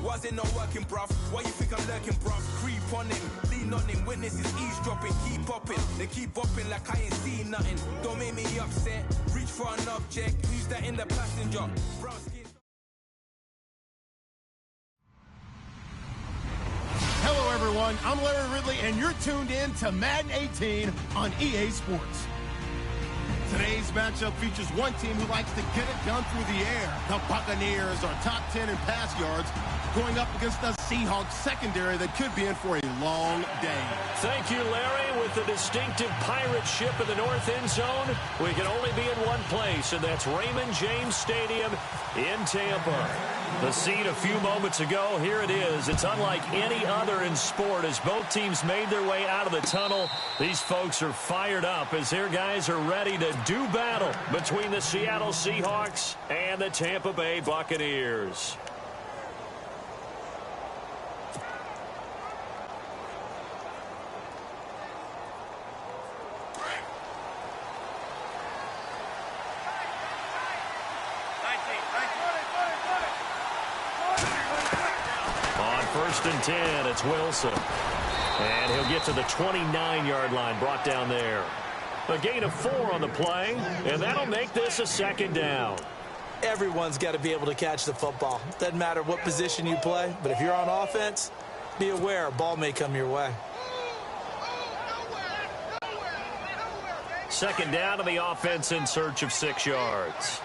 Why is it not working, bruv? Why you think I'm lurking, bruv? Creep on him, lean on him, witnesses eavesdropping, keep popping. They keep bopping like I ain't seen nothing. Don't make me upset, reach for an object. Who's that in the passenger? Brown skin. Hello, everyone. I'm Larry Ridley, and you're tuned in to Madden 18 on EA Sports. Today's matchup features one team who likes to get it done through the air. The Buccaneers are top 10 in pass yards, going up against the Seahawks secondary that could be in for a long day. Thank you, Larry. With the distinctive pirate ship in the north end zone, we can only be in one place, and that's Raymond James Stadium in Tampa. The scene a few moments ago, here it is. It's unlike any other in sport as both teams made their way out of the tunnel. These folks are fired up as their guys are ready to do battle between the Seattle Seahawks and the Tampa Bay Buccaneers. First and 10, it's Wilson. And he'll get to the 29-yard line, brought down there. A gain of 4 on the play, and that'll make this a second down. Everyone's got to be able to catch the football. Doesn't matter what position you play, but if you're on offense, be aware a ball may come your way. Second down to the offense in search of 6 yards.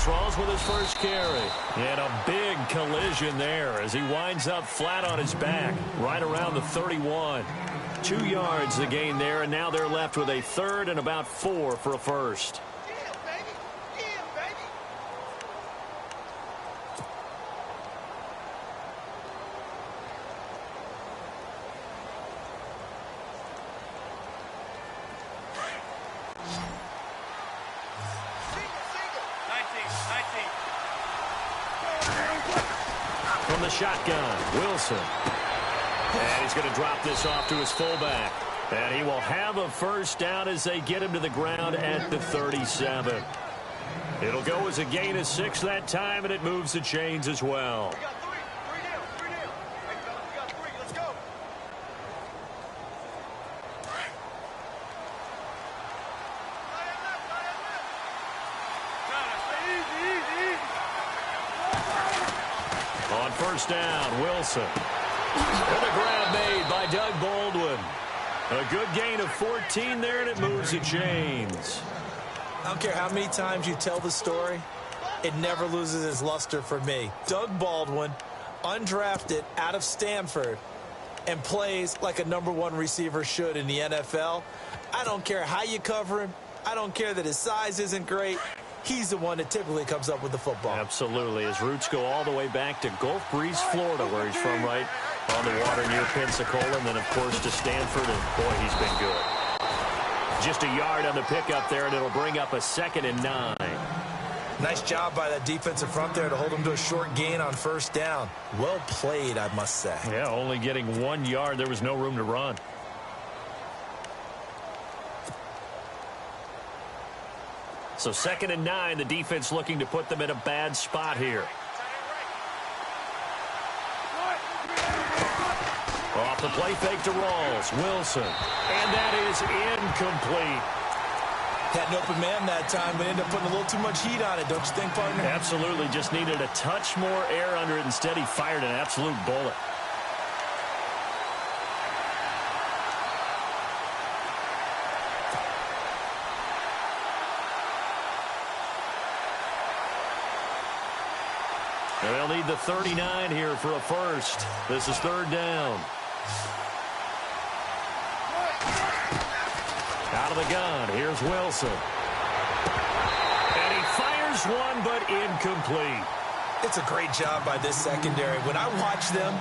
Rawls with his first carry. And a big collision there as he winds up flat on his back right around the 31. 2 yards the gain there, and now they're left with a third and about 4 for a first. From the shotgun, Wilson. And he's going to drop this off to his fullback. And he will have a first down as they get him to the ground at the 37. It'll go as a gain of 6 that time, and it moves the chains as well. On first down, Wilson. And a grab made by Doug Baldwin. A good gain of 14 there, and it moves the chains. I don't care how many times you tell the story, it never loses its luster for me. Doug Baldwin, undrafted out of Stanford, and plays like a #1 receiver should in the NFL. I don't care how you cover him. I don't care that his size isn't great. He's the one that typically comes up with the football. Absolutely. His roots go all the way back to Gulf Breeze, Florida, where he's from, right on the water near Pensacola, and then, of course, to Stanford, and, boy, he's been good. Just a yard on the pickup there, and it'll bring up a 2nd and 9. Nice job by that defensive front there to hold him to a short gain on first down. Well played, I must say. Yeah, only getting 1 yard. There was no room to run. So 2nd and 9, the defense looking to put them in a bad spot here. Off the play fake to Rawls. Wilson. And that is incomplete. Had an open man that time, but ended up putting a little too much heat on it, don't you think, partner? Absolutely. Just needed a touch more air under it. Instead, he fired an absolute bullet. They'll need the 39 here for a first. This is 3rd down. Out of the gun, here's Wilson. And he fires one, but incomplete. It's a great job by this secondary. When I watch them,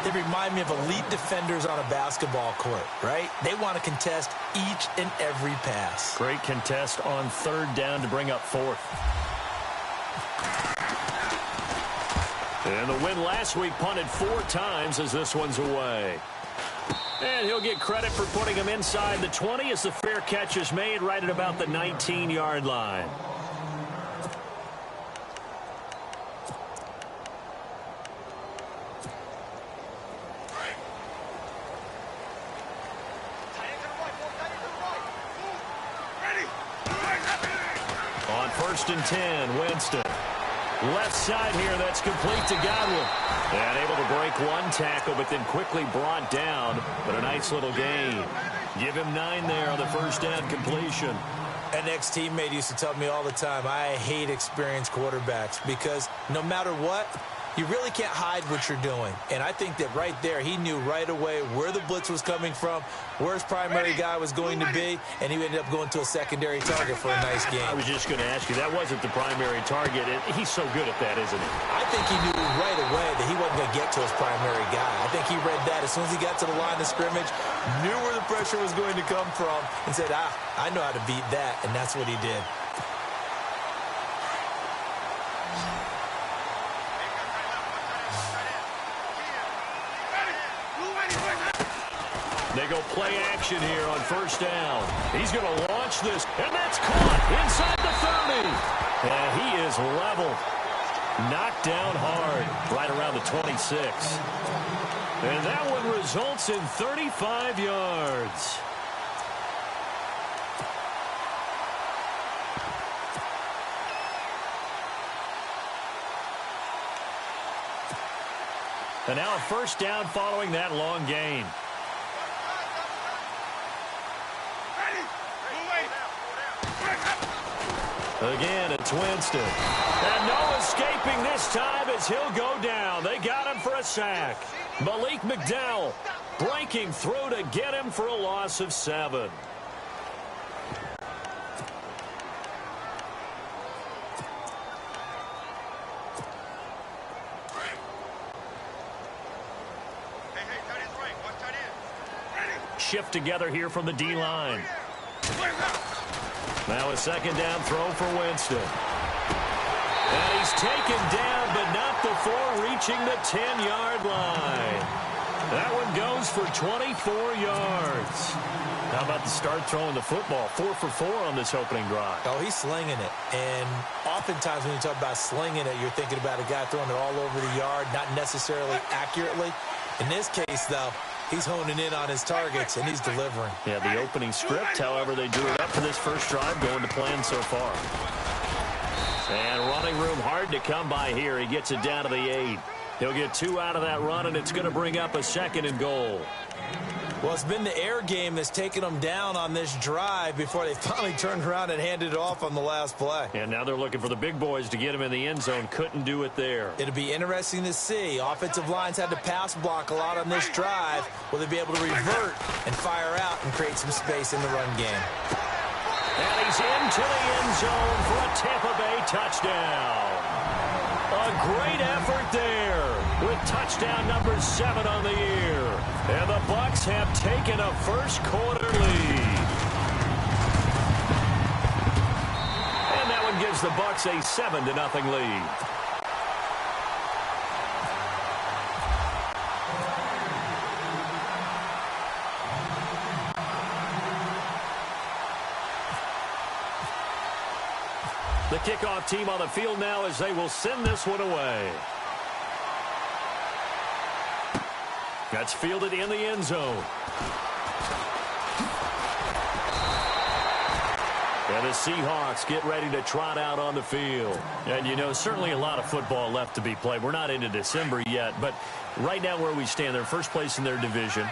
they remind me of elite defenders on a basketball court, right? They want to contest each and every pass. Great contest on 3rd down to bring up 4th. And the win last week punted 4 times as this one's away. And he'll get credit for putting him inside the 20 as the fair catch is made right at about the 19-yard line. On 1st and 10, Winston. Left side here, that's complete to Godwin. And able to break one tackle, but then quickly brought down. But a nice little gain. Give him 9 there on the first down completion. An ex-teammate used to tell me all the time, I hate experienced quarterbacks because no matter what, you really can't hide what you're doing. And I think that right there, he knew right away where the blitz was coming from, where his primary guy was going to be, and he ended up going to a secondary target for a nice game. I was just going to ask you, that wasn't the primary target. He's so good at that, isn't he? I think he knew right away that he wasn't going to get to his primary guy. I think he read that as soon as he got to the line of scrimmage, knew where the pressure was going to come from, and said, I know how to beat that, and that's what he did. They go play action here on first down. He's going to launch this, and that's caught inside the 30. And he is leveled. Knocked down hard right around the 26. And that one results in 35 yards. And now a first down following that long gain. Again, it's Winston. And no escaping this time as he'll go down. They got him for a sack. Malik McDowell breaking through to get him for a loss of 7. Shift together here from the D-line. Now a second down throw for Winston. And he's taken down, but not before reaching the 10-yard line. That one goes for 24 yards. How about the start throwing the football? 4 for 4 on this opening drive. Oh, he's slinging it. And oftentimes when you talk about slinging it, you're thinking about a guy throwing it all over the yard, not necessarily accurately. In this case, though, he's honing in on his targets, and he's delivering. Yeah, the opening script, however, they drew it up for this first drive, going to plan so far. And running room hard to come by here. He gets it down to the 8. He'll get 2 out of that run, and it's going to bring up a 2nd and goal. Well, it's been the air game that's taken them down on this drive before they finally turned around and handed it off on the last play. And now they're looking for the big boys to get him in the end zone. Couldn't do it there. It'll be interesting to see. Offensive lines had to pass block a lot on this drive. Will they be able to revert and fire out and create some space in the run game? And he's into the end zone for a Tampa Bay touchdown. A great effort there with touchdown number 7 on the year. And the Bucs have taken a first quarter lead. And that one gives the Bucs a 7-0 lead. The kickoff team on the field now as they will send this one away. That's fielded in the end zone. And the Seahawks get ready to trot out on the field. And, you know, certainly a lot of football left to be played. We're not into December yet, but right now where we stand, they're first place in their division.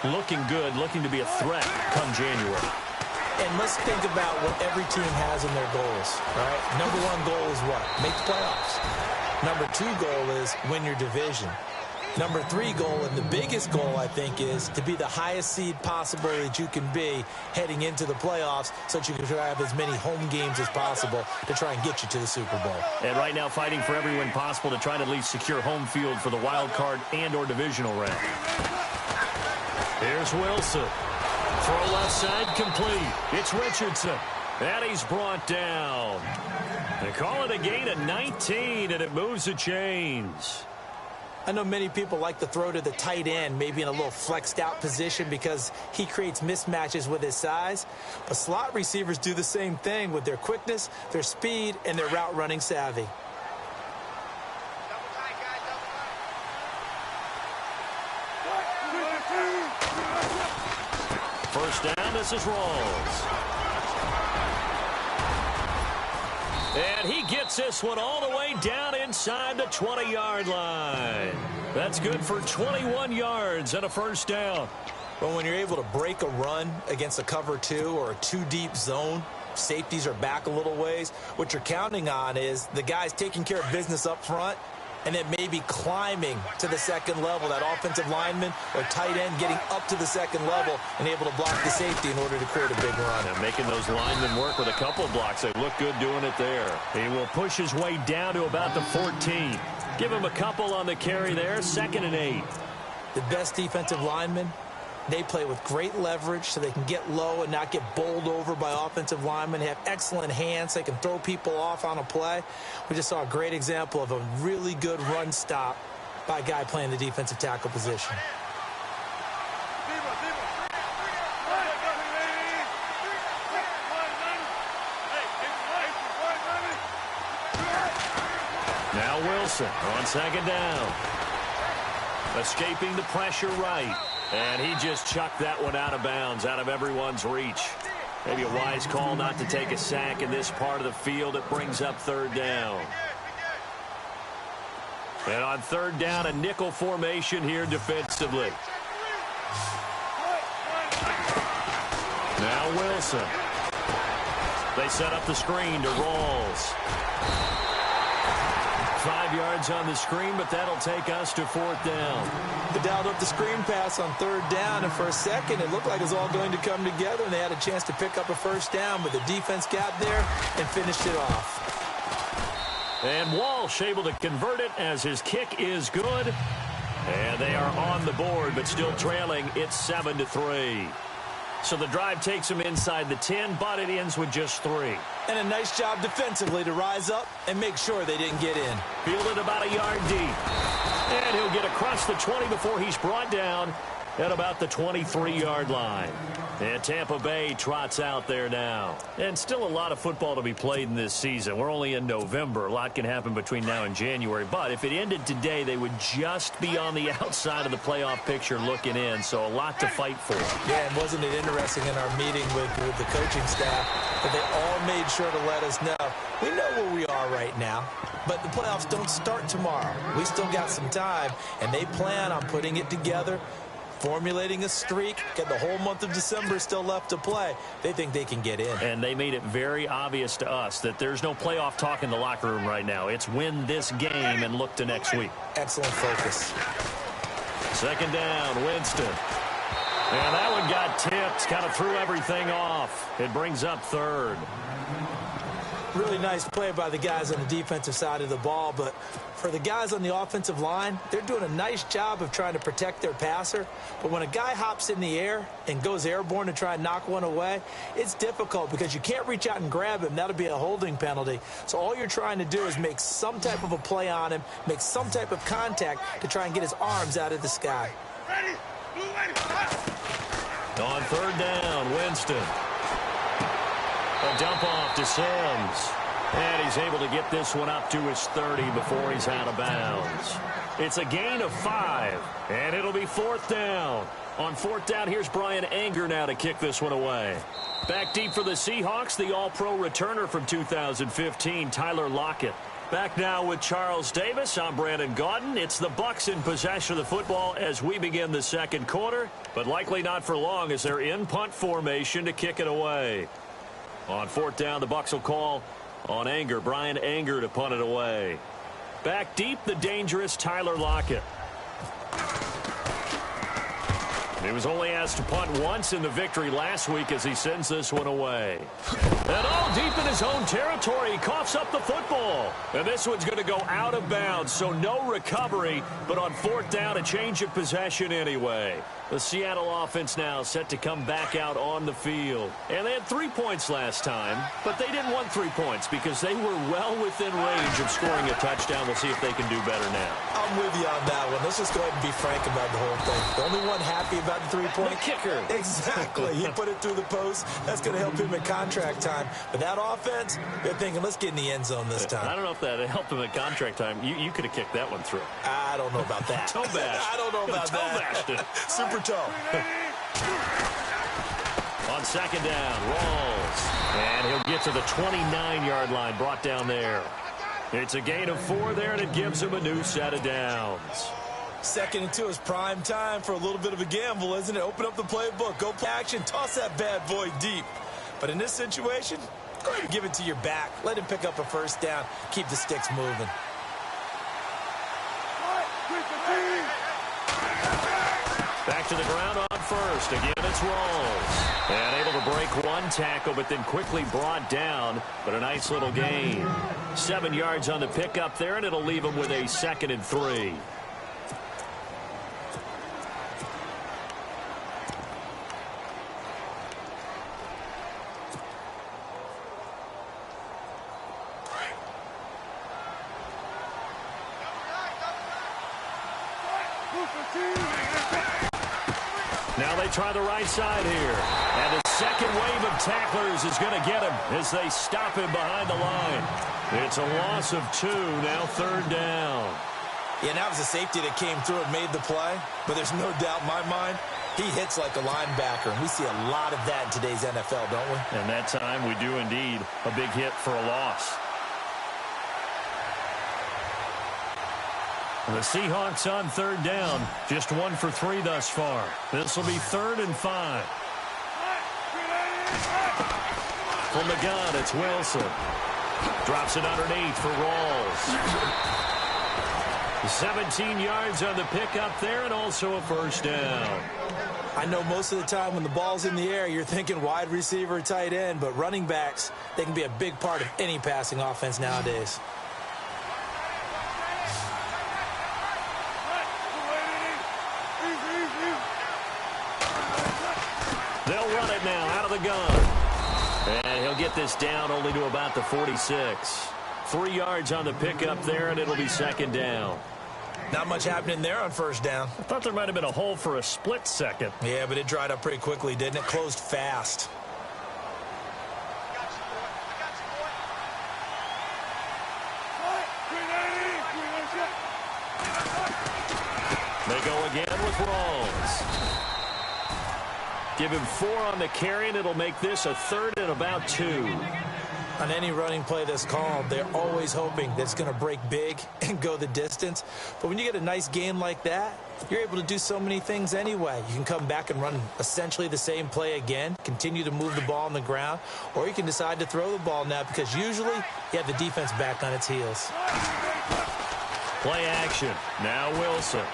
Looking good, looking to be a threat come January. And let's think about what every team has in their goals, right? Number 1 goal is what? Make the playoffs. Number 2 goal is win your division. Number 3 goal, and the biggest goal, I think, is to be the highest seed possible that you can be heading into the playoffs so that you can have as many home games as possible to try and get you to the Super Bowl. And right now fighting for every win possible to try to at least secure home field for the wild card and or divisional round. Here's Wilson. Throw left side complete. It's Richardson. And he's brought down. They call it a gain of 19, and it moves the chains. I know many people like to throw to the tight end, maybe in a little flexed out position because he creates mismatches with his size. But slot receivers do the same thing with their quickness, their speed, and their route running savvy. First down, this is Rawls. And he gets this one all the way down inside the 20-yard line. That's good for 21 yards and a first down. But when you're able to break a run against a cover 2 or a 2-deep zone, safeties are back a little ways. What you're counting on is the guys taking care of business up front and then maybe climbing to the second level, that offensive lineman or tight end getting up to the second level and able to block the safety in order to create a big run. And making those linemen work with a couple of blocks. They look good doing it there. He will push his way down to about the 14. Give him a couple on the carry there, 2nd and 8. The best defensive linemen, they play with great leverage so they can get low and not get bowled over by offensive linemen. They have excellent hands. They can throw people off on a play. We just saw a great example of a really good run stop by a guy playing the defensive tackle position. Now Wilson on 2nd down. Escaping the pressure right. And he just chucked that one out of bounds, out of everyone's reach. Maybe a wise call not to take a sack in this part of the field. It brings up 3rd down. And on 3rd down, a nickel formation here defensively. Now Wilson. They set up the screen to Rawls. 5 yards on the screen, but that'll take us to 4th down. They dialed up the screen pass on 3rd down, and for a second it looked like it was all going to come together, and they had a chance to pick up a first down, but the defense got there and finished it off. And Walsh able to convert it as his kick is good. And they are on the board, but still trailing. It's 7-3. So the drive takes them inside the 10, but it ends with just 3. And a nice job defensively to rise up and make sure they didn't get in. Fielded about a yard deep. And he'll get across the 20 before he's brought down at about the 23-yard line. And Tampa Bay trots out there now. And still a lot of football to be played in this season. We're only in November. A lot can happen between now and January. But if it ended today, they would just be on the outside of the playoff picture looking in. So a lot to fight for. Yeah, and wasn't it interesting in our meeting with the coaching staff that they all made sure to let us know, we know where we are right now, but the playoffs don't start tomorrow. We still got some time, and they plan on putting it together, formulating a streak, get the whole month of December still left to play. They think they can get in. And they made it very obvious to us that there's no playoff talk in the locker room right now. It's win this game and look to next week. Excellent focus. 2nd down, Winston. And that one got tipped, kind of threw everything off. It brings up 3rd. Really nice play by the guys on the defensive side of the ball, but for the guys on the offensive line, they're doing a nice job of trying to protect their passer. But when a guy hops in the air and goes airborne to try and knock one away, it's difficult because you can't reach out and grab him. That'll be a holding penalty. So all you're trying to do is make some type of a play on him, make some type of contact to try and get his arms out of the sky. On 3rd down, Winston. A dump off to Sims. And he's able to get this one up to his 30 before he's out of bounds. It's a gain of 5, and it'll be 4th down. On 4th down, here's Brian Anger now to kick this one away. Back deep for the Seahawks, the all-pro returner from 2015, Tyler Lockett. Back now with Charles Davis. I'm Brandon Gaudin. It's the Bucs in possession of the football as we begin the 2nd quarter, but likely not for long as they're in punt formation to kick it away. On 4th down, the Bucs will call on Anger, Brian Anger, to punt it away. Back deep, the dangerous Tyler Lockett. He was only asked to punt once in the victory last week as he sends this one away. And all deep in his own territory, he coughs up the football. And this one's going to go out of bounds, so no recovery, but on fourth down, a change of possession anyway. The Seattle offense now set to come back out on the field. And they had 3 points last time, but they didn't want 3 points because they were well within range of scoring a touchdown. We'll see if they can do better now. I'm with you on that one. Let's just go ahead and be frank about the whole thing. The only one happy about the 3-point. The kicker. Exactly. He put it through the post. That's going to help him in contract time. But that offense, they're thinking, let's get in the end zone this time. I don't know if that helped him at contract time. You could have kicked that one through. I don't know about that. Toe bash. I don't know about toe that. bashed it. Super toe. On second down, Rawls. And he'll get to the 29-yard line, brought down there. It's a gain of 4 there, and it gives him a new set of downs. 2nd and 2 is prime time for a little bit of a gamble, isn't it? Open up the playbook, go play action, toss that bad boy deep. But in this situation, go ahead and give it to your back. Let him pick up a first down. Keep the sticks moving. Back to the ground on first. Again, it's Rawls. And able to break one tackle, but then quickly brought down. But a nice little gain. 7 yards on the pickup there, and it'll leave him with a 2nd and 3. Now they try the right side here. And the second wave of tacklers is going to get him as they stop him behind the line. It's a loss of 2, now 3rd down. Yeah, that was a safety that came through and made the play. But there's no doubt in my mind, he hits like a linebacker. And we see a lot of that in today's NFL, don't we? And that time we do indeed. A big hit for a loss. The Seahawks on 3rd down. Just 1 for 3 thus far. This will be 3rd and 5. From the gun, it's Wilson. Drops it underneath for Rawls. 17 yards on the pickup there, and also a first down. I know most of the time when the ball's in the air, you're thinking wide receiver, tight end, but running backs, they can be a big part of any passing offense nowadays. They'll run it now out of the gun. And he'll get this down only to about the 46. 3 yards on the pickup there, and it'll be 2nd down. Not much happening there on first down. I thought there might have been a hole for a split second. Yeah, but it dried up pretty quickly, didn't it? Closed fast. They go again with Rawls. Give him 4 on the carry, and it'll make this a 3rd and about 2. On any running play that's called, they're always hoping that it's going to break big and go the distance. But when you get a nice gain like that, you're able to do so many things anyway. You can come back and run essentially the same play again, continue to move the ball on the ground, or you can decide to throw the ball now because usually you have the defense back on its heels. Play action. Now Wilson.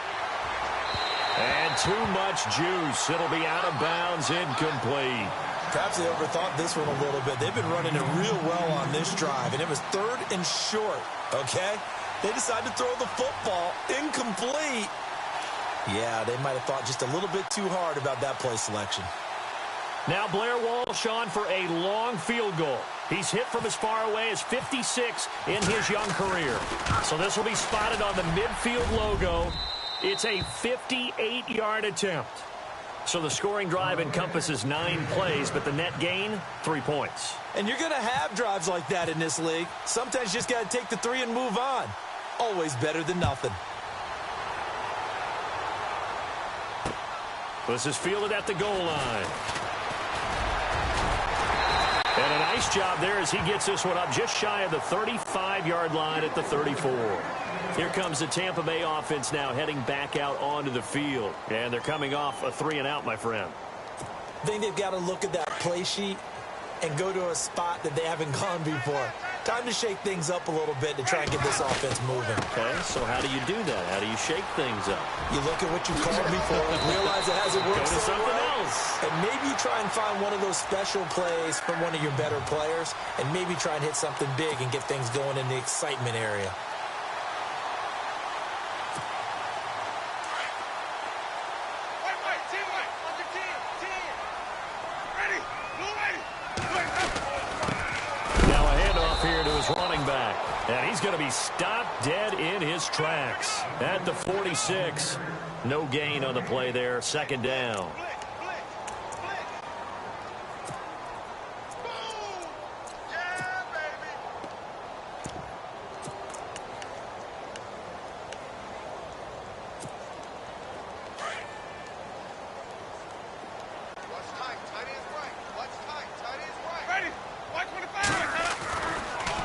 And too much juice. It'll be out of bounds, incomplete. Perhaps they overthought this one a little bit. They've been running it real well on this drive, and it was 3rd and short, okay? They decided to throw the football incomplete. Yeah, they might have thought just a little bit too hard about that play selection. Now Blair Walsh on for a long field goal. He's hit from as far away as 56 in his young career. So this will be spotted on the midfield logo. It's a 58-yard attempt. So the scoring drive encompasses 9 plays, but the net gain, 3 points. And you're going to have drives like that in this league. Sometimes you just got to take the 3 and move on. Always better than nothing. This is fielded at the goal line. And a nice job there as he gets this one up just shy of the 35-yard line at the 34. Here comes the Tampa Bay offense now heading back out onto the field. And they're coming off a 3-and-out, my friend. I think they've got to look at that play sheet and go to a spot that they haven't gone before. Time to shake things up a little bit to try and get this offense moving. Okay, so how do you do that? How do you shake things up? You look at what you called before, realize it hasn't worked Go to so something well, else. and maybe you try and find one of those special plays from one of your better players, and maybe try and hit something big and get things going in the excitement area. Running back, and he's going to be stopped dead in his tracks at the 46. No gain on the play there. Second down.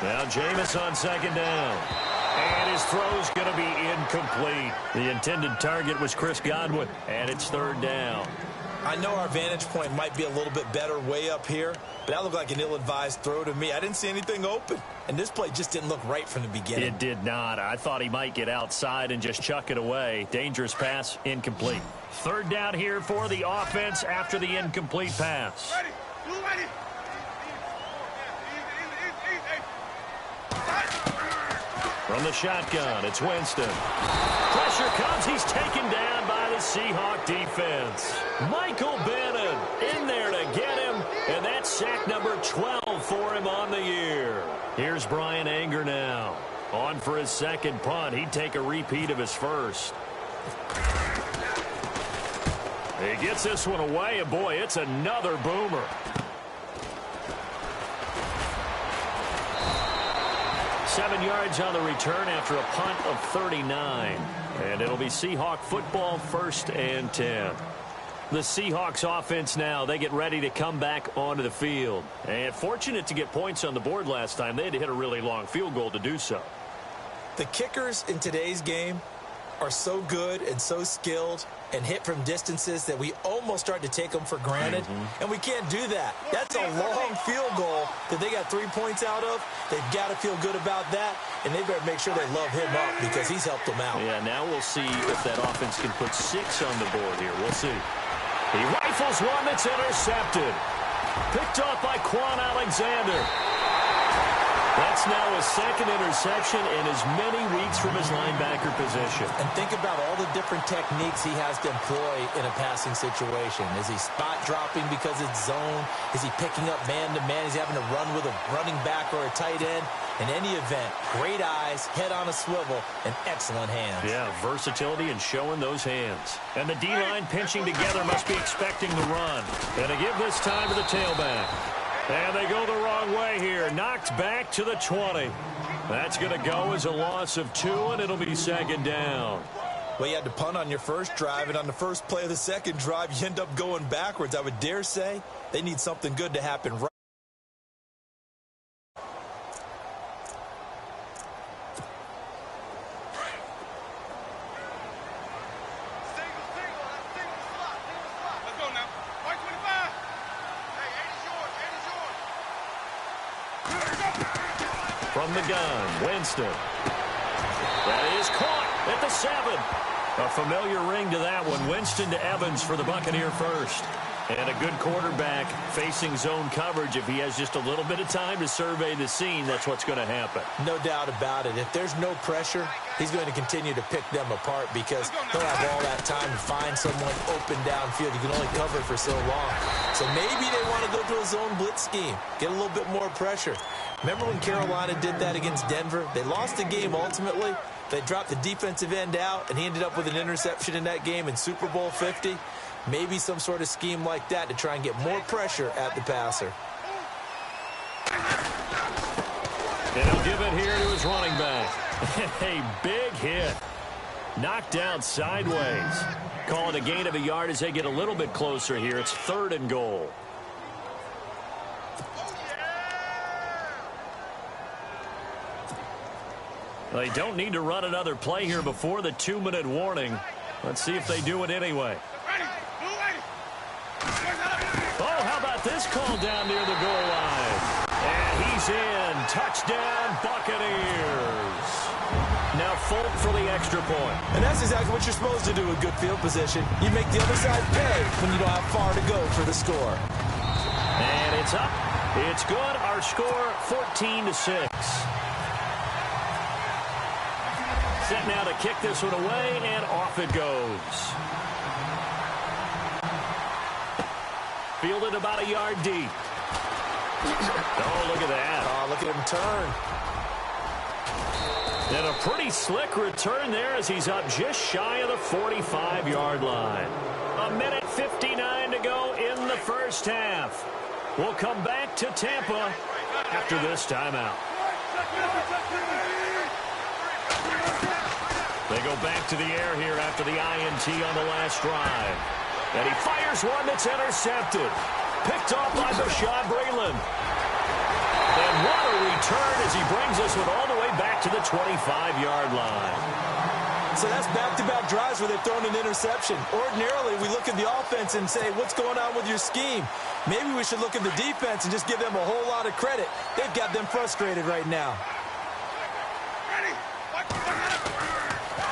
Now Jameis on second down. And his throw's going to be incomplete. The intended target was Chris Godwin, and it's third down. I know our vantage point might be a little bit better way up here, but that looked like an ill-advised throw to me. I didn't see anything open, and this play just didn't look right from the beginning. It did not. I thought he might get outside and just chuck it away. Dangerous pass, incomplete. Third down here for the offense after the incomplete pass. Ready. From the shotgun, it's Winston. Pressure comes. He's taken down by the Seahawk defense. Michael Bannon in there to get him, and that's sack number 12 for him on the year. Here's Brian Anger now. On for his second punt. He'd take a repeat of his first. He gets this one away, and boy, it's another boomer. 7 yards on the return after a punt of 39. And it'll be Seahawk football, 1st and 10. The Seahawks offense now, they get ready to come back onto the field. And fortunate to get points on the board last time. They had to hit a really long field goal to do so. The kickers in today's game are so good and so skilled and hit from distances that we almost start to take them for granted. And we can't do that. That's a long field goal that they got 3 points out of. They've got to feel good about that, and they better make sure they love him up because he's helped them out. Yeah, now we'll see if that offense can put 6 on the board here. We'll see. He rifles one that's intercepted. Picked off by Quan Alexander. That's now his second interception in as many weeks from his linebacker position. And think about all the different techniques he has to employ in a passing situation. Is he spot dropping because it's zone? Is he picking up man-to-man? Is he having to run with a running back or a tight end? In any event, great eyes, head on a swivel, and excellent hands. Yeah, versatility and showing those hands. And the D-line pinching together must be expecting the run. And to give this time to the tailback. And they go the wrong way here. Knocked back to the 20. That's going to go as a loss of 2, and it'll be second down. Well, you had to punt on your first drive, and on the first play of the second drive, you end up going backwards. I would dare say they need something good to happen right. From the gun, Winston. That is caught at the 7. A familiar ring to that one. Winston to Evans for the Buccaneer first. And a good quarterback facing zone coverage. If he has just a little bit of time to survey the scene, that's what's going to happen. No doubt about it. If there's no pressure, he's going to continue to pick them apart because he'll have all that time to find someone open downfield. You can only cover for so long. So maybe they want to go to a zone blitz scheme, get a little bit more pressure. Remember when Carolina did that against Denver? They lost the game ultimately. They dropped the defensive end out, and he ended up with an interception in that game in Super Bowl 50. Maybe some sort of scheme like that to try and get more pressure at the passer. And he'll give it here to his running back. A big hit. Knocked down sideways. Call it a gain of a yard as they get a little bit closer here. It's 3rd and goal. They don't need to run another play here before the 2-minute warning. Let's see if they do it anyway. Oh, how about this call down near the goal line? And he's he's in. Touchdown, Buccaneers. Now Folk for the extra point. And that's exactly what you're supposed to do with good field position. You make the other side pay when you don't have far to go for the score. And it's up. It's good. Our score, 14-6. Set now to kick this one away, and off it goes. Fielded about a yard deep. Oh, look at that. Oh, look at him turn. And a pretty slick return there as he's up just shy of the 45-yard line. 1:59 to go in the first half. We'll come back to Tampa after this timeout. They go back to the air here after the INT on the last drive. And he fires one that's intercepted. Picked off by Bashaud Breeland. And what a return as he brings this one all the way back to the 25-yard line. So that's back-to-back drives where they've thrown an interception. Ordinarily, we look at the offense and say, what's going on with your scheme? Maybe we should look at the defense and just give them a whole lot of credit. They've got them frustrated right now.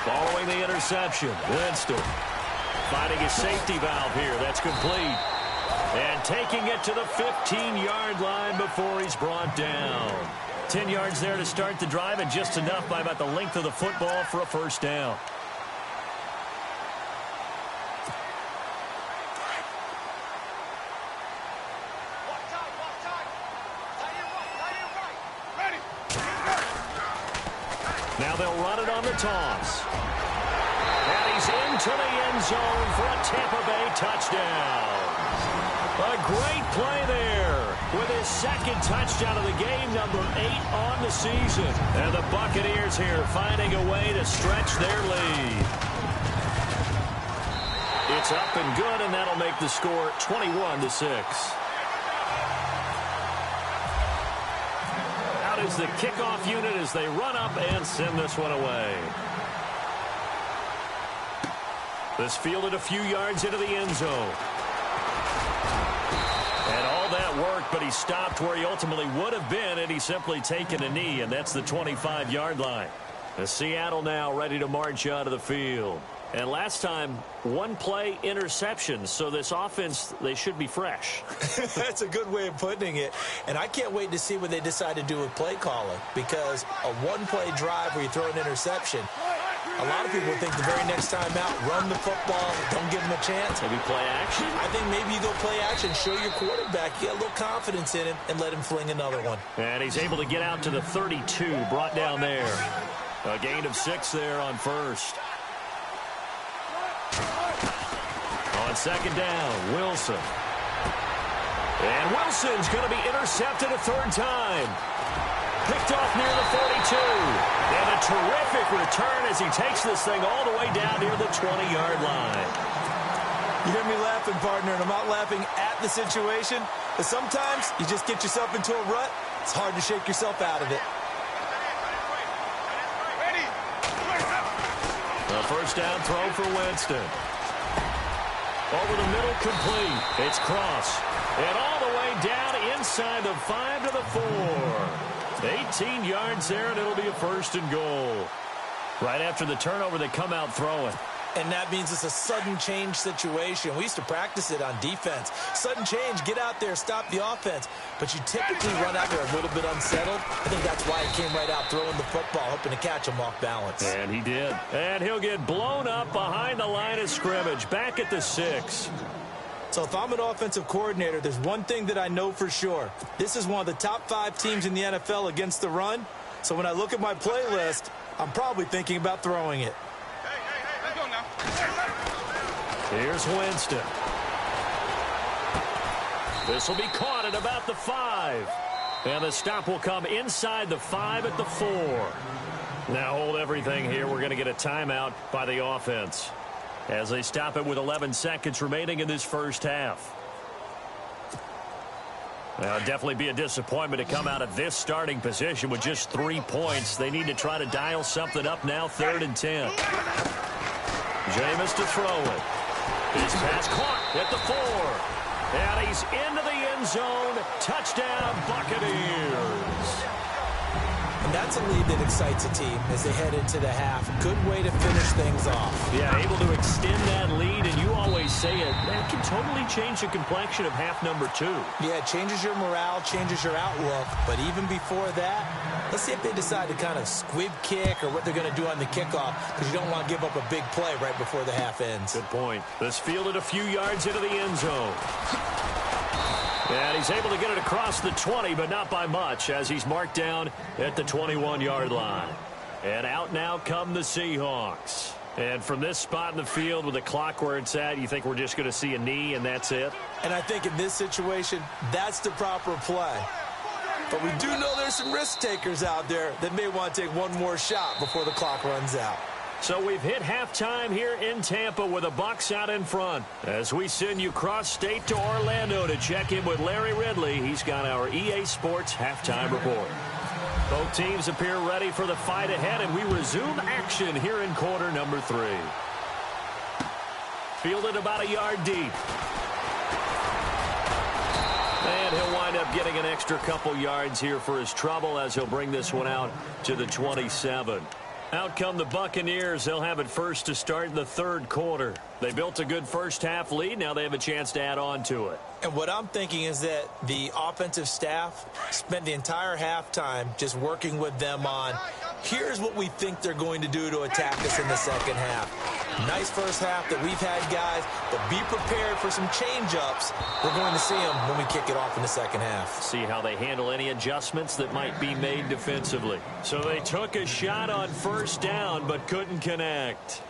Following the interception, Winston finding his safety valve here. That's complete. And taking it to the 15-yard line before he's brought down. 10 yards there to start the drive, and just enough by about the length of the football for a first down. Now they'll run it on the toss. And he's into the end zone for a Tampa Bay touchdown. A great play there with his second touchdown of the game, number 8 on the season. And the Buccaneers here finding a way to stretch their lead. It's up and good, and that'll make the score 21-6. Out is the kickoff unit as they run up and send this one away. This fielded a few yards into the end zone. And all that worked, but he stopped where he ultimately would have been, and he's simply taken a knee, and that's the 25-yard line. The Seattle now ready to march out of the field. And last time, one play interception, so this offense, they should be fresh. That's a good way of putting it. And I can't wait to see what they decide to do with play calling, because a one-play drive where you throw an interception, a lot of people think the very next time out, run the football, don't give them a chance. Maybe play action? I think maybe you go play action, show your quarterback, you get a little confidence in him, and let him fling another one. And he's able to get out to the 32, brought down there. A gain of 6 there on first. On second down, Wilson. And Wilson's going to be intercepted a third time. Picked off near the 42. And a terrific return as he takes this thing all the way down near the 20-yard line. You hear me laughing, partner, and I'm not laughing at the situation. But sometimes you just get yourself into a rut. It's hard to shake yourself out of it. A first down throw for Winston. Over the middle, complete. It's Cross. And all the way down inside the 5 to the 4. 18 yards there, and it'll be a first and goal. Right after the turnover, they come out throwing. And that means it's a sudden change situation. We used to practice it on defense. Sudden change, get out there, stop the offense. But you typically run out there a little bit unsettled. I think that's why he came right out throwing the football, hoping to catch him off balance. And he did. And he'll get blown up behind the line of scrimmage, back at the 6. So if I'm an offensive coordinator, there's one thing that I know for sure. This is one of the top 5 teams in the NFL against the run. So when I look at my playlist, I'm probably thinking about throwing it. Here's Winston. This will be caught at about the 5. And the stop will come inside the 5 at the 4. Now hold everything here. We're going to get a timeout by the offense as they stop it with 11 seconds remaining in this first half. Well, it'd definitely be a disappointment to come out of this starting position with just 3 points. They need to try to dial something up now, 3rd and 10. Jameis to throw it. His pass caught at the 4. And he's into the end zone. Touchdown, Buccaneers. And that's a lead that excites a team as they head into the half. Good way to finish things off. Yeah, able to extend that lead, and you always say it, that can totally change the complexion of half number 2. Yeah, it changes your morale, changes your outlook. But even before that, let's see if they decide to kind of squib kick or what they're going to do on the kickoff, because you don't want to give up a big play right before the half ends. Good point. This fielded a few yards into the end zone. And he's able to get it across the 20, but not by much, as he's marked down at the 21-yard line. And out now come the Seahawks. And from this spot in the field with the clock where it's at, you think we're just going to see a knee and that's it? And I think in this situation, that's the proper play. But we do know there's some risk takers out there that may want to take one more shot before the clock runs out. So we've hit halftime here in Tampa with the Bucs out in front. As we send you cross-state to Orlando to check in with Larry Ridley, he's got our EA Sports halftime report. Both teams appear ready for the fight ahead, and we resume action here in quarter number 3. Fielded about a yard deep. And he'll wind up getting an extra couple yards here for his trouble as he'll bring this one out to the 27. Out come the Buccaneers. They'll have it first to start in the third quarter. They built a good first-half lead. Now they have a chance to add on to it. And what I'm thinking is that the offensive staff spent the entire halftime just working with them on, here's what we think they're going to do to attack us in the second half. Nice first half that we've had, guys, but be prepared for some change-ups. We're going to see them when we kick it off in the second half. See how they handle any adjustments that might be made defensively. So they took a shot on first down but couldn't connect.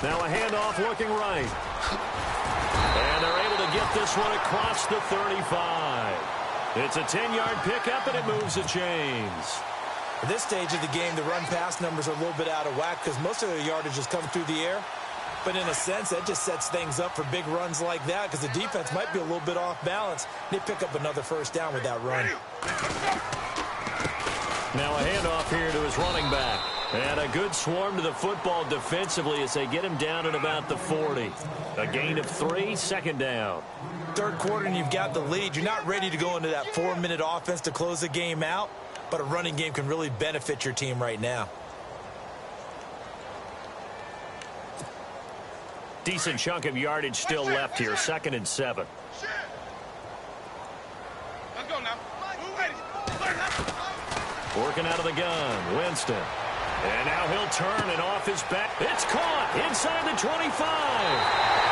Now a handoff looking right. And they're able to get this one across the 35. It's a 10-yard pickup, and it moves the chains. At this stage of the game, the run-pass numbers are a little bit out of whack because most of their yardage is coming through the air. But in a sense, that just sets things up for big runs like that because the defense might be a little bit off balance. They pick up another first down with that run. Now a handoff here to his running back. And a good swarm to the football defensively as they get him down at about the 40. A gain of 3, second down. Third quarter and you've got the lead. You're not ready to go into that 4-minute offense to close the game out, but a running game can really benefit your team right now. Decent chunk of yardage still left here, 2nd and 7. Let's go now. Working out of the gun, Winston. And now he'll turn and off his back. It's caught inside the 25.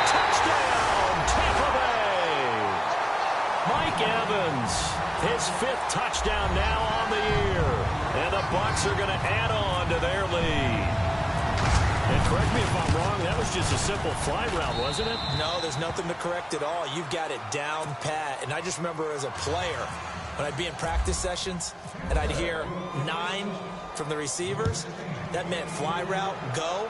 Touchdown, Tampa Bay. Mike Evans, his 5th touchdown now on the year. And the Bucs are going to add on to their lead. And correct me if I'm wrong, that was just a simple fly route, wasn't it? No, there's nothing to correct at all. You've got it down pat. And I just remember as a player, when I'd be in practice sessions and I'd hear 9 from the receivers, that meant fly route, go.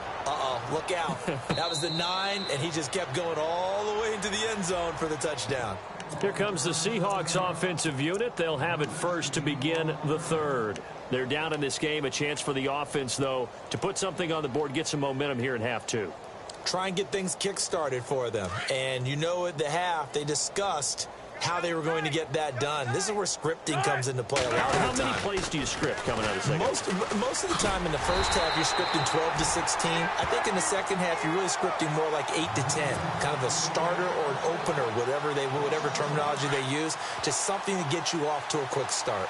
Look out. That was the 9, and he just kept going all the way into the end zone for the touchdown. Here comes the Seahawks offensive unit. They'll have it first to begin the third. They're down in this game. A chance for the offense, though, to put something on the board, get some momentum here in half 2. Try and get things kick-started for them. And you know at the half, they discussed how they were going to get that done. This is where scripting comes into play a lot of the time. How many plays do you script coming out of the second? Most of the time in the first half, you're scripting 12 to 16. I think in the second half, you're really scripting more like 8 to 10. Kind of a starter or an opener, whatever terminology they use, just something to get you off to a quick start.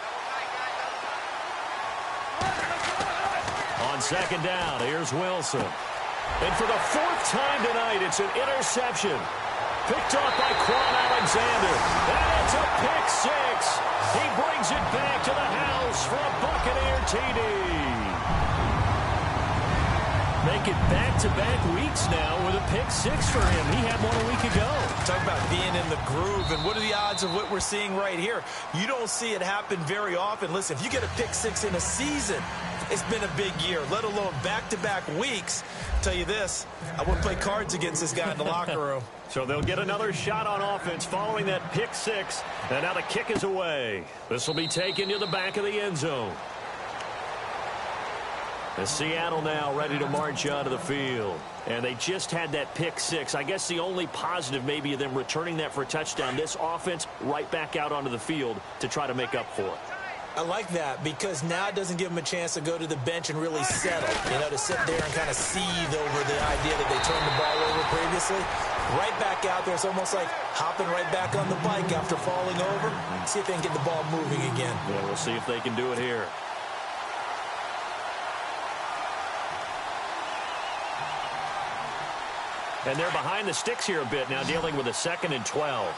On second down, here's Wilson. And for the 4th time tonight, it's an interception. Picked off by Quan Alexander. And it's a pick 6. He brings it back to the house for a Buccaneer TD. Make it back-to-back weeks now with a pick 6 for him. He had one a week ago. Talk about being in the groove, and what are the odds of what we're seeing right here? You don't see it happen very often. Listen, if you get a pick 6 in a season, it's been a big year, let alone back-to-back weeks. I'll tell you this, I wouldn't play cards against this guy in the locker room. So they'll get another shot on offense following that pick 6. And now the kick is away. This will be taken to the back of the end zone. And Seattle now ready to march onto the field. And they just had that pick six. I guess the only positive maybe of them returning that for a touchdown. This offense right back out onto the field to try to make up for it. I like that because now it doesn't give them a chance to go to the bench and really settle, to sit there and kind of seethe over the idea that they turned the ball over previously. Right back out there. It's almost like hopping right back on the bike after falling over. See if they can get the ball moving again. Yeah, we'll see if they can do it here. And they're behind the sticks here a bit now, dealing with a 2nd and 12.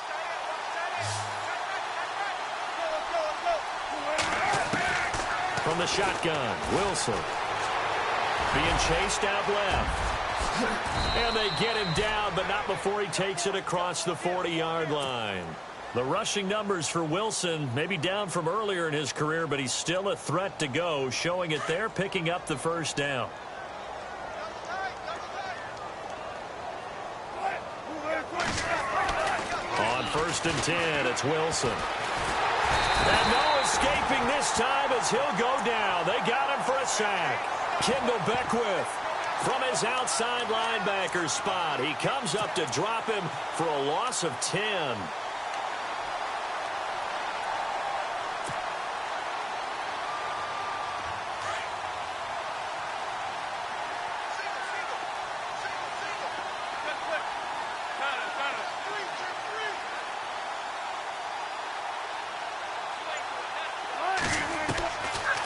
From the shotgun, Wilson. Being chased out left. And they get him down, but not before he takes it across the 40-yard line. The rushing numbers for Wilson may be down from earlier in his career, but he's still a threat to go, showing it there, picking up the first down. On 1st and 10, it's Wilson. And no escaping this time as he'll go down. They got him for a sack. Kendall Beckwith from his outside linebacker spot. He comes up to drop him for a loss of 10.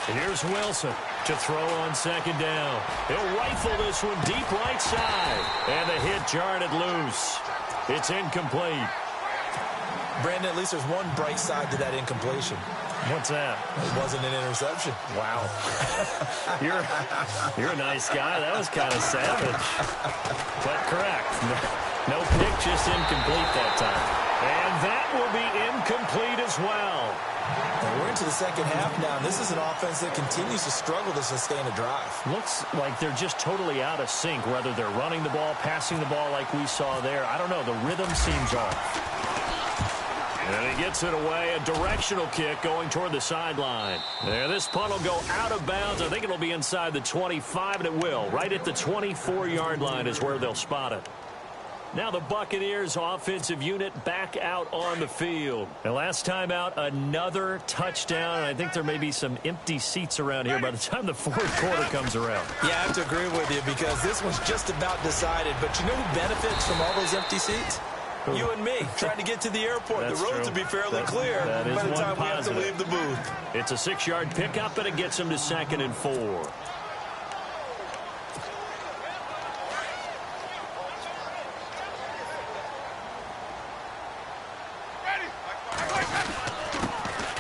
Here's Wilson to throw on 2nd down. He'll rifle this one deep right side. And the hit jarred it loose. It's incomplete. Brandon, at least there's one bright side to that incompletion. What's that? It wasn't an interception. Wow. You're a nice guy. That was kind of savage. But correct. No pick, just incomplete that time. And that will be incomplete as well. And we're into the 2nd half now. This is an offense that continues to struggle to sustain a drive. Looks like they're just totally out of sync, whether they're running the ball, passing the ball like we saw there. I don't know. The rhythm seems off. And he gets it away. A directional kick going toward the sideline. There, this punt will go out of bounds. I think it'll be inside the 25, and it will. Right at the 24-yard line is where they'll spot it. Now the Buccaneers offensive unit back out on the field. And last time out, another touchdown. I think there may be some empty seats around here by the time the 4th quarter comes around. Yeah, I have to agree with you because this one's just about decided. But you know who benefits from all those empty seats? You and me, trying to get to the airport. That's the roads true. will be fairly clear by the time we have to leave the booth. It's a 6-yard pickup, and it gets him to 2nd and 4.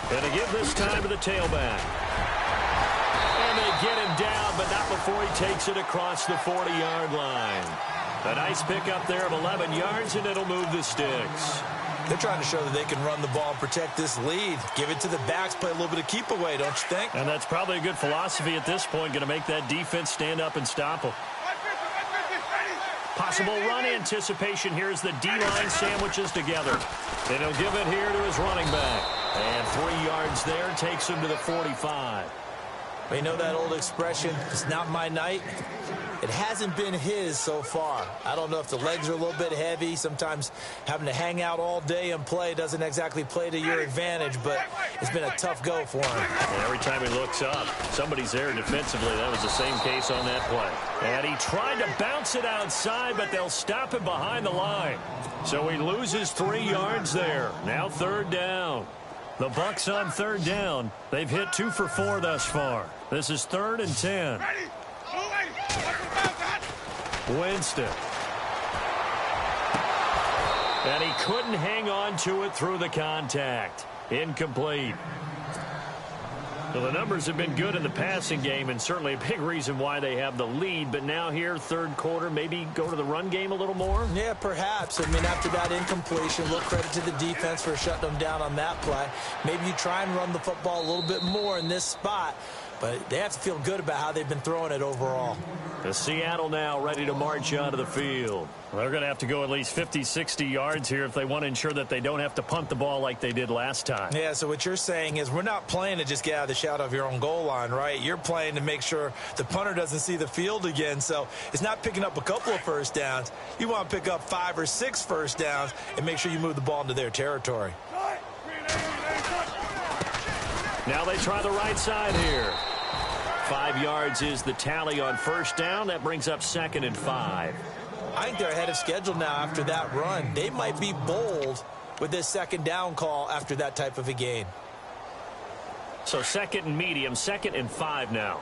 And to give this time to the tailback. And they get him down, but not before he takes it across the 40-yard line. A nice pickup there of 11 yards, and it'll move the sticks. They're trying to show that they can run the ball and protect this lead. Give it to the backs, play a little bit of keep away, don't you think? And that's probably a good philosophy at this point, going to make that defense stand up and stop them. Possible run anticipation here as the D-line sandwiches together. And he'll give it here to his running back. And 3 yards there takes him to the 45. You know that old expression, it's not my night? It hasn't been his so far. I don't know if the legs are a little bit heavy. Sometimes having to hang out all day and play doesn't exactly play to your advantage, but it's been a tough go for him. And every time he looks up, somebody's there defensively. That was the same case on that play. And he tried to bounce it outside, but they'll stop him behind the line. So he loses 3 yards there. Now 3rd down. The Bucs on 3rd down. They've hit 2 for 4 thus far. This is 3rd and 10. Winston. And he couldn't hang on to it through the contact. Incomplete. So the numbers have been good in the passing game, and certainly a big reason why they have the lead. But now here, 3rd quarter, maybe go to the run game a little more? Yeah, perhaps. I mean, after that incompletion, a little credit to the defense for shutting them down on that play. Maybe you try and run the football a little bit more in this spot. but they have to feel good about how they've been throwing it overall. The Seattle now ready to march onto the field. They're going to have to go at least 50, 60 yards here if they want to ensure that they don't have to punt the ball like they did last time. Yeah, so what you're saying is we're not playing to just get out of the shadow of your own goal line, right? You're playing to make sure the punter doesn't see the field again. So it's not picking up a couple of first downs. You want to pick up 5 or 6 first downs and make sure you move the ball into their territory. Now they try the right side here. 5 yards is the tally on first down. That brings up 2nd and 5. I think they're ahead of schedule now after that run. They might be bold with this 2nd down call after that type of a gain. So 2nd and medium, 2nd and 5 now.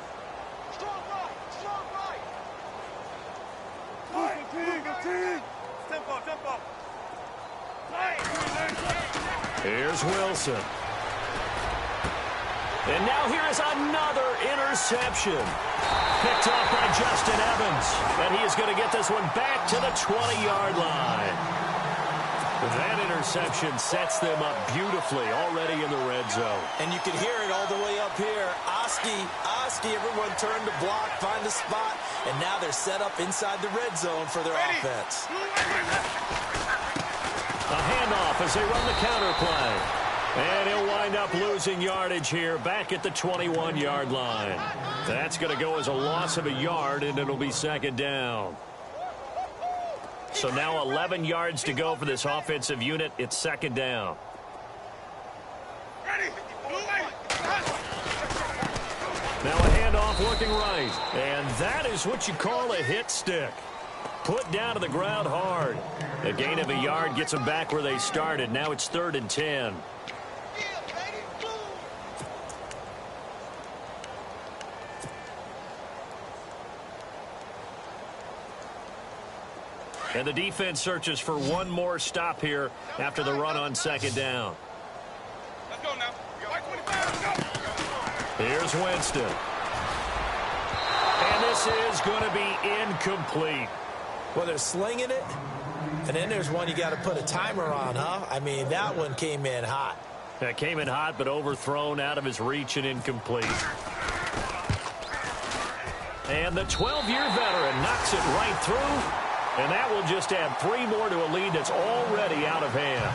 Here's Wilson. And now here is another interception. Picked off by Justin Evans. And he is going to get this one back to the 20-yard line. That interception sets them up beautifully already in the red zone. And you can hear it all the way up here. Oski, everyone turned to block, find a spot, and now they're set up inside the red zone for their offense. A handoff as they run the counter play. And he'll wind up losing yardage here back at the 21-yard line. That's going to go as a loss of a yard, and it'll be 2nd down. So now 11 yards to go for this offensive unit. It's 2nd down. Now a handoff looking right. And that is what you call a hit stick. Put down to the ground hard. A gain of a yard gets them back where they started. Now it's 3rd and 10. And the defense searches for one more stop here after the run on 2nd down. Let's go now. Let's go. Here's Winston. And this is going to be incomplete. Well, they're slinging it, and then there's one you got to put a timer on, huh? I mean, that one came in hot. That came in hot, but overthrown out of his reach and incomplete. And the 12-year veteran knocks it right through. And that will just add 3 more to a lead that's already out of hand.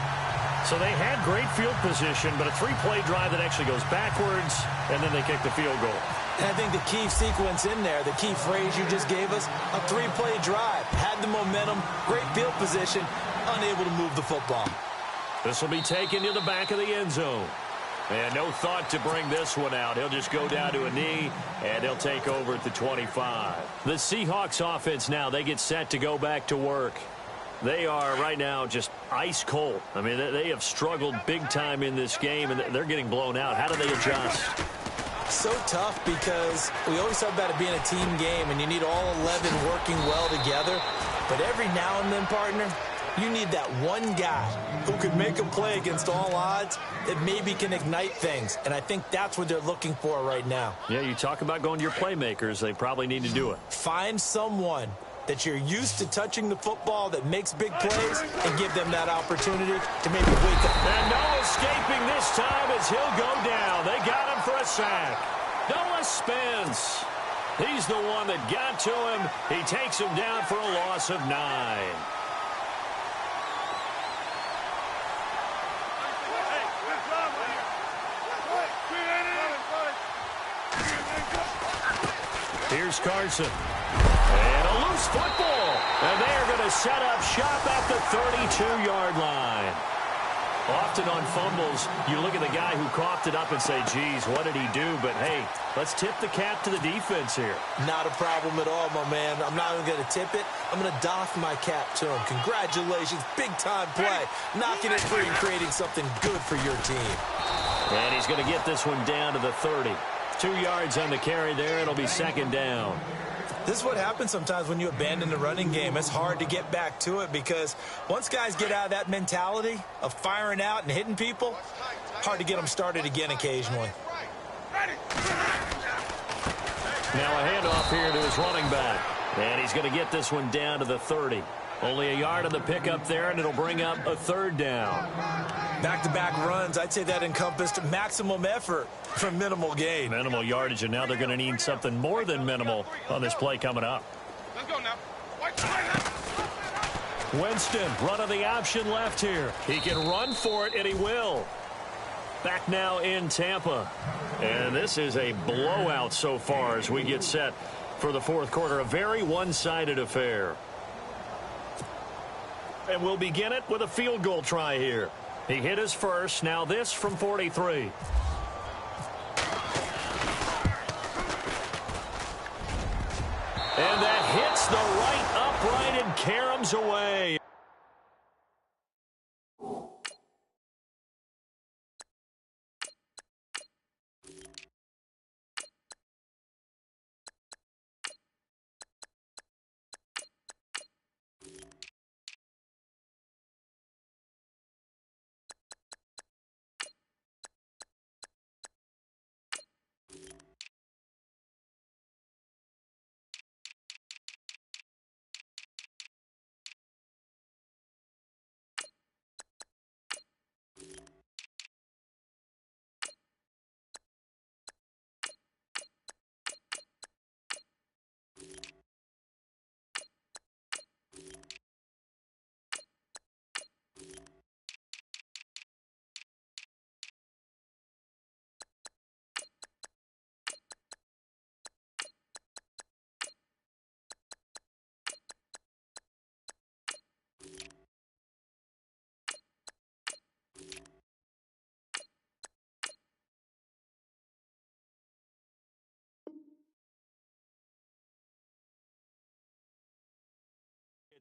So they had great field position, but a 3-play drive that actually goes backwards, and then they kick the field goal. And I think the key sequence in there, the key phrase you just gave us, a 3-play drive. Had the momentum, great field position, unable to move the football. This will be taken to the back of the end zone. And no thought to bring this one out. He'll just go down to a knee, and he'll take over at the 25. The Seahawks offense now, they get set to go back to work. They are right now just ice cold. I mean, they have struggled big time in this game, and they're getting blown out. How do they adjust? So tough because we always talk about it being a team game, and you need all 11 working well together. But every now and then, partner, you need that one guy who could make a play against all odds that maybe can ignite things. And I think that's what they're looking for right now. Yeah, you talk about going to your playmakers. They probably need to do it. Find someone that you're used to touching the football that makes big plays and give them that opportunity to maybe wake up. And no escaping this time as he'll go down. They got him for a sack. Noah spins. He's the one that got to him. He takes him down for a loss of 9. Here's Carson. And a loose football. And they are going to set up shop at the 32-yard line. Often on fumbles, you look at the guy who coughed it up and say, geez, what did he do? But, hey, let's tip the cap to the defense here. Not a problem at all, my man. I'm not even going to tip it. I'm going to doff my cap to him. Congratulations. Big-time play. Knocking it free and creating something good for your team. And he's going to get this one down to the 30. 2 yards on the carry there. It'll be 2nd down. This is what happens sometimes when you abandon the running game. It's hard to get back to it because once guys get out of that mentality of firing out and hitting people, hard to get them started again occasionally. Now a handoff here to his running back. And he's going to get this one down to the 30. Only a yard on the pickup there, and it'll bring up a 3rd down. Back-to-back runs, I'd say that encompassed maximum effort for minimal gain. Minimal yardage, and now they're going to need something more than minimal on this play coming up. Let's go now. Winston, run of the option left here. He can run for it, and he will. Back now in Tampa. And this is a blowout so far as we get set for the fourth quarter. A very one-sided affair. And we'll begin it with a field goal try here. He hit his first. Now this from 43. And that hits the right upright and caroms away.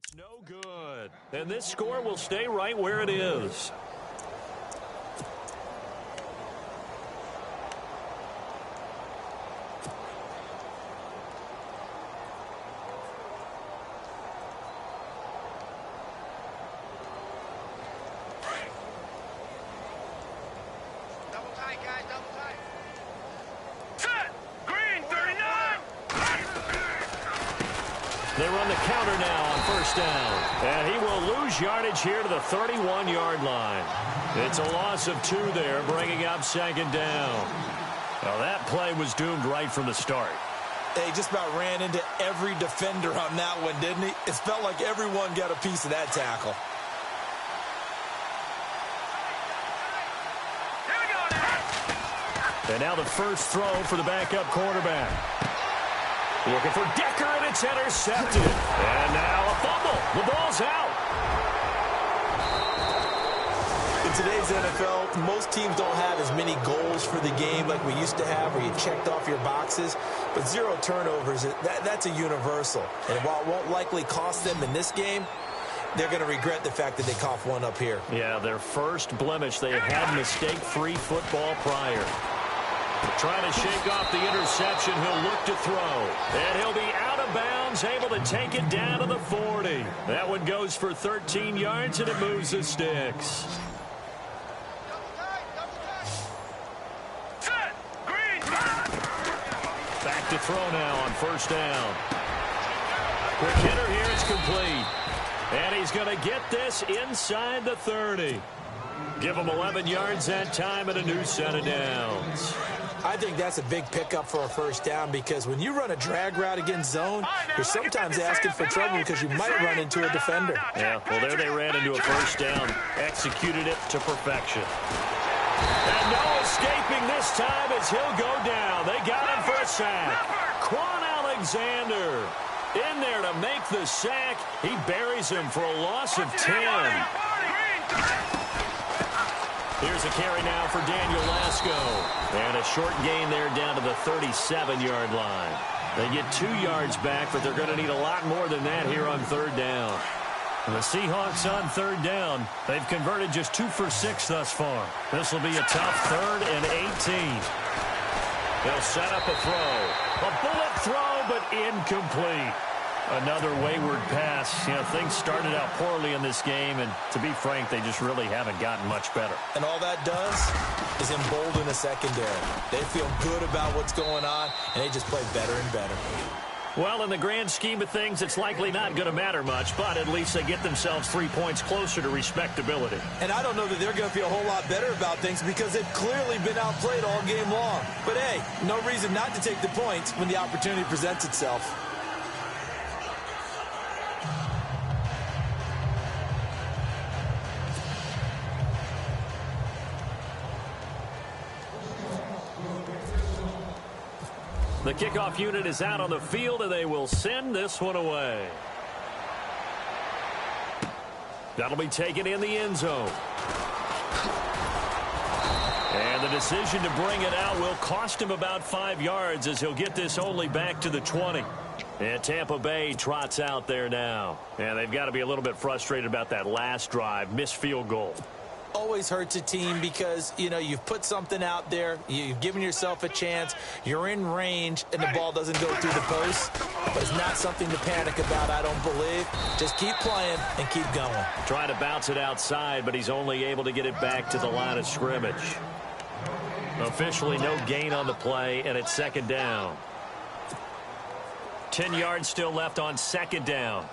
It's no good. And this score will stay right where it is. Double tight, guys, double tight. Set! Green, 39! They run the counter now on first down. And he will lose yardage here to the 31-yard line. It's a loss of 2 there, bringing up second down. Now that play was doomed right from the start. He just about ran into every defender on that one, didn't he? It felt like everyone got a piece of that tackle. Here we go now. And now the first throw for the backup quarterback. Looking for Decker, and it's intercepted. And now a fumble. The ball's out. In today's NFL, most teams don't have as many goals for the game like we used to have where you checked off your boxes. But 0 turnovers, that's a universal. And while it won't likely cost them in this game, they're going to regret the fact that they coughed one up here. Yeah, their first blemish. They had mistake-free football prior. Trying to shake off the interception. He'll look to throw. And he'll be out of bounds, able to take it down to the 40. That one goes for 13 yards, and it moves the sticks. Set! Green! Back to throw now on first down. Quick hitter here. It's complete. And he's going to get this inside the 30. Give him 11 yards that time and a new set of downs. I think that's a big pickup for a first down because when you run a drag route against zone, you're sometimes asking for trouble because you might run into a defender. Yeah, well, there they ran into a first down. Executed it to perfection. And no escaping this time as he'll go down. They got him for a sack. Quan Alexander in there to make the sack. He buries him for a loss of 10. Here's a carry now for Daniel Lasco. And a short gain there down to the 37-yard line. They get 2 yards back, but they're going to need a lot more than that here on third down. And the Seahawks on third down, they've converted just 2 for 6 thus far. This will be a tough 3rd and 18. They'll set up a throw. A bullet throw, but incomplete. Another wayward pass. You know, things started out poorly in this game, and to be frank, they just really haven't gotten much better. And all that does is embolden the secondary. They feel good about what's going on, and they just play better and better. Well, in the grand scheme of things, it's likely not going to matter much, but at least they get themselves 3 points closer to respectability. And I don't know that they're going to feel a whole lot better about things because they've clearly been outplayed all game long. But, hey, no reason not to take the points when the opportunity presents itself. The kickoff unit is out on the field, and they will send this one away. That'll be taken in the end zone. And the decision to bring it out will cost him about 5 yards as he'll get this only back to the 20. And Tampa Bay trots out there now. And they've got to be a little bit frustrated about that last drive, missed field goal. Always hurts a team because, you know, you've put something out there, you've given yourself a chance, you're in range, and the ball doesn't go through the post. But it's not something to panic about, I don't believe. Just keep playing and keep going. Trying to bounce it outside, but he's only able to get it back to the line of scrimmage. Officially no gain on the play, and it's second down. 10 yards still left on second down.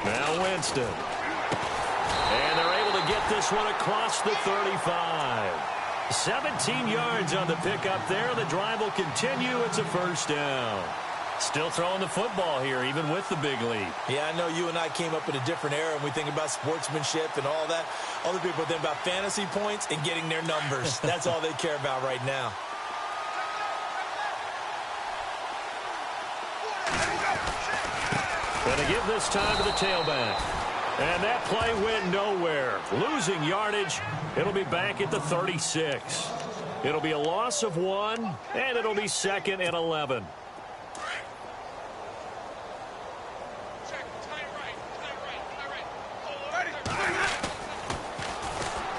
Now Winston. And they're able to get this one across the 35. 17 yards on the pickup there. The drive will continue. It's a first down. Still throwing the football here, even with the big lead. Yeah, I know you and I came up in a different era, and we think about sportsmanship and all that. Other people think about fantasy points and getting their numbers. That's all they care about right now. Going to give this time to the tailback. And that play went nowhere. Losing yardage. It'll be back at the 36. It'll be a loss of 1, and it'll be second and 11.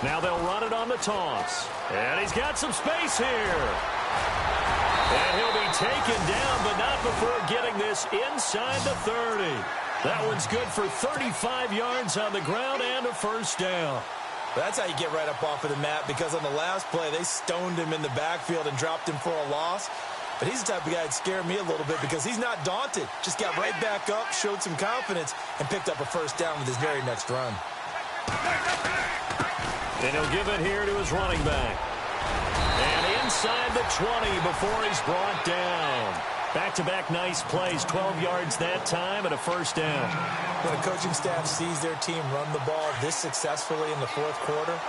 Now they'll run it on the toss. And he's got some space here. And he'll be taken down, but not before getting this inside the 30. That one's good for 35 yards on the ground and a first down. That's how you get right up off of the mat, because on the last play, they stoned him in the backfield and dropped him for a loss. But he's the type of guy that scared me a little bit because he's not daunted. Just got right back up, showed some confidence, and picked up a first down with his very next run. And he'll give it here to his running back. And inside the 20 before he's brought down. Back-to-back nice plays, 12 yards that time and a first down. When a coaching staff sees their team run the ball this successfully in the fourth quarter,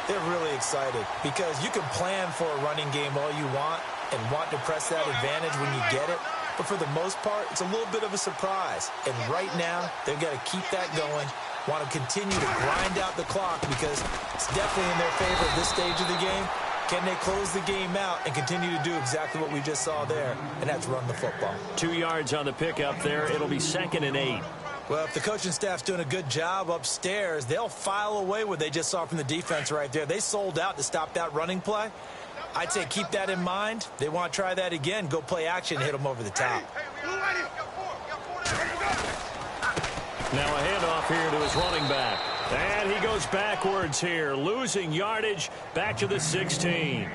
they're really excited because you can plan for a running game all you want and want to press that advantage when you get it. But for the most part, it's a little bit of a surprise. And right now, they've got to keep that going, want to continue to grind out the clock because it's definitely in their favor at this stage of the game. Can they close the game out and continue to do exactly what we just saw there, and that's run the football? 2 yards on the pickup there. It'll be second and 8. Well, if the coaching staff's doing a good job upstairs, they'll file away what they just saw from the defense right there. They sold out to stop that running play. I'd say keep that in mind. They want to try that again. Go play action and hit them over the top. Now a handoff here to his running back. And he goes backwards here, losing yardage back to the 16.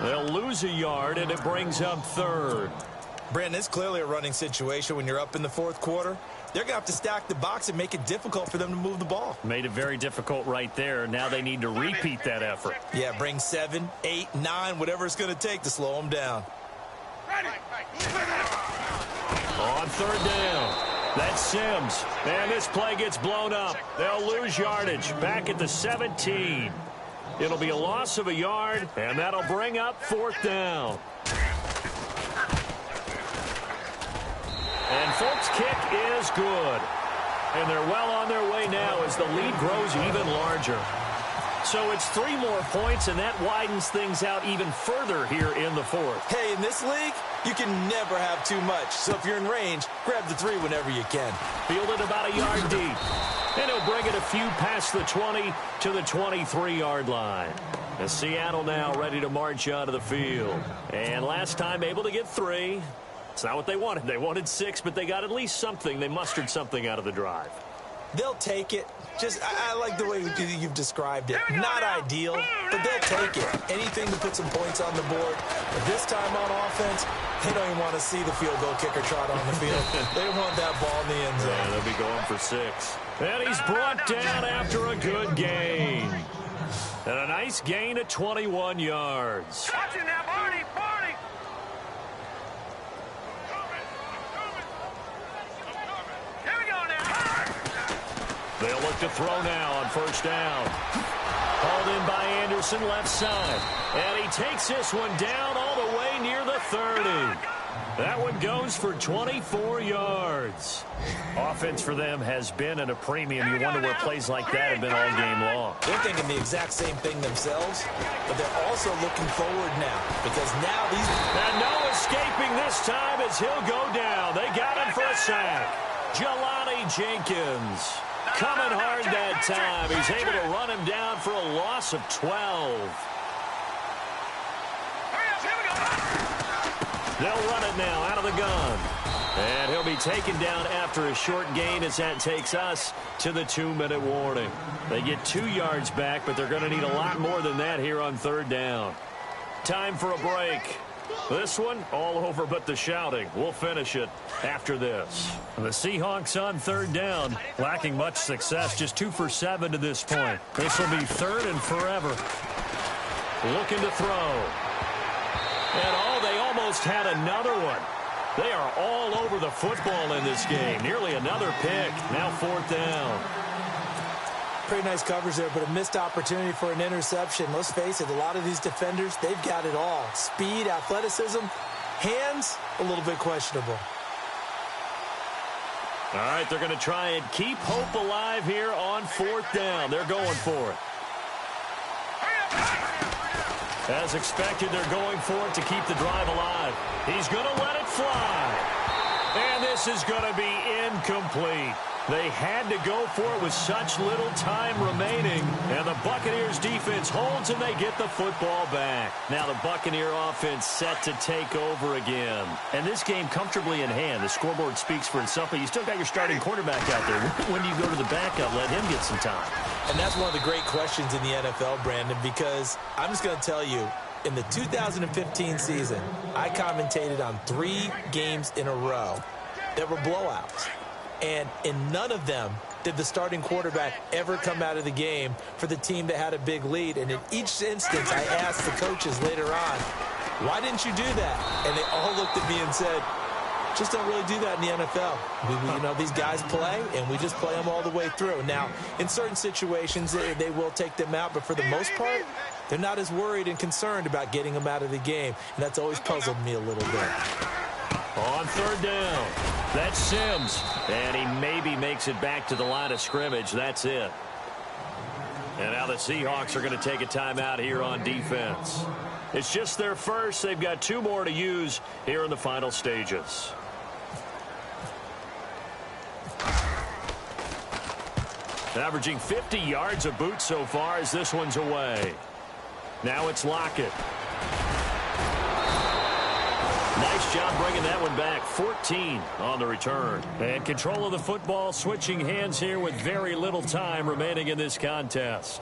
They'll lose a yard, and it brings up third. Brandon, it's clearly a running situation when you're up in the fourth quarter. They're going to have to stack the box and make it difficult for them to move the ball. Made it very difficult right there. Now they need to repeat that effort. Yeah, bring 7, 8, 9, whatever it's going to take to slow them down. On third down. That's Sims. And this play gets blown up. They'll lose yardage back at the 17. It'll be a loss of a yard, and that'll bring up fourth down. And Folks' kick is good. And they're well on their way now as the lead grows even larger. So it's 3 more points, and that widens things out even further here in the fourth. Hey, in this league, you can never have too much. So if you're in range, grab the 3 whenever you can. Fielded about a yard deep. And he'll bring it a few past the 20 to the 23-yard line. And Seattle now ready to march out of the field. And last time able to get 3. It's not what they wanted. They wanted 6, but they got at least something. They mustered something out of the drive. They'll take it. Just, I like the way you've described it. Not ideal, but they'll take it. Anything to put some points on the board. But this time on offense, they don't even want to see the field goal kicker trot on the field. They want that ball in the end zone. Yeah, they'll be going for 6. And he's brought down after a good gain. And a nice gain of 21 yards. Watch it now, Barney, Barney. Here we go now. They'll look to throw now on first down. Hauled in by Anderson, left side. And he takes this one down all the way near the 30. That one goes for 24 yards. Offense for them has been at a premium. You wonder where plays like that have been all game long. They're thinking the exact same thing themselves, but they're also looking forward now because now these... And no escaping this time as he'll go down. They got him for a sack. Jelani Jenkins coming hard that time. He's able to run him down for a loss of 12. They'll run it now out of the gun. And he'll be taken down after a short gain as that takes us to the 2-minute warning. They get 2 yards back, but they're going to need a lot more than that here on third down. Time for a break. This one, all over but the shouting. We'll finish it after this. The Seahawks on third down, lacking much success, just 2 for 7 to this point. This will be third and forever. Looking to throw. And they almost had another one. They are all over the football in this game. Nearly another pick. Now fourth down. Pretty nice coverage there, but a missed opportunity for an interception. Let's face it, a lot of these defenders, they've got it all. Speed, athleticism, hands, a little bit questionable. All right, they're going to try and keep hope alive here on fourth down. They're going for it. As expected, they're going for it to keep the drive alive. He's going to let it fly. And this is going to be incomplete. They had to go for it with such little time remaining. And the Buccaneers defense holds and they get the football back. Now the Buccaneer offense set to take over again. And this game comfortably in hand. The scoreboard speaks for itself, but you still got your starting quarterback out there. When do you go to the backup, let him get some time? And that's one of the great questions in the NFL, Brandon, because I'm just going to tell you, in the 2015 season, I commentated on 3 games in a row that were blowouts. And in none of them did the starting quarterback ever come out of the game for the team that had a big lead. And in each instance, I asked the coaches later on, why didn't you do that? And they all looked at me and said, just don't really do that in the NFL. These guys play, and we just play them all the way through. Now, in certain situations, they will take them out, but for the most part, they're not as worried and concerned about getting them out of the game. And that's always puzzled me a little bit. On third down, that's Sims. And he maybe makes it back to the line of scrimmage. That's it. And now the Seahawks are going to take a timeout here on defense. It's just their first. They've got 2 more to use here in the final stages. Averaging 50 yards a boot so far as this one's away. Now it's Lockett. Nice job bringing that one back. 14 on the return. And control of the football, switching hands here with very little time remaining in this contest.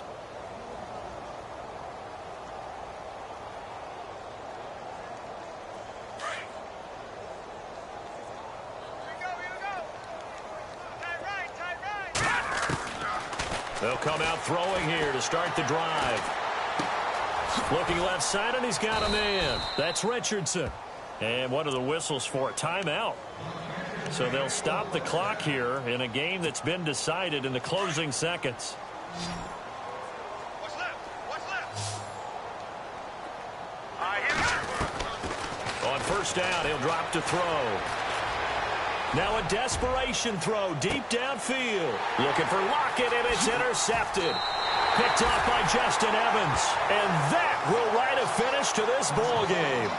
They'll come out throwing here to start the drive. Looking left side, and he's got a man. That's Richardson. And what are the whistles for? Timeout. So they'll stop the clock here in a game that's been decided in the closing seconds. What's left? What's left? On first down, he'll drop to throw. Now a desperation throw deep downfield. Looking for Lockett, and it's intercepted. Picked off by Justin Evans. And that will write a finish to this ball game.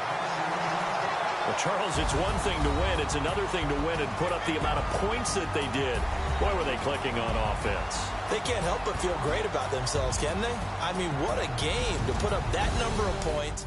Well, Charles, it's one thing to win. It's another thing to win and put up the amount of points that they did. Boy, were they clicking on offense. They can't help but feel great about themselves, can they? I mean, what a game to put up that number of points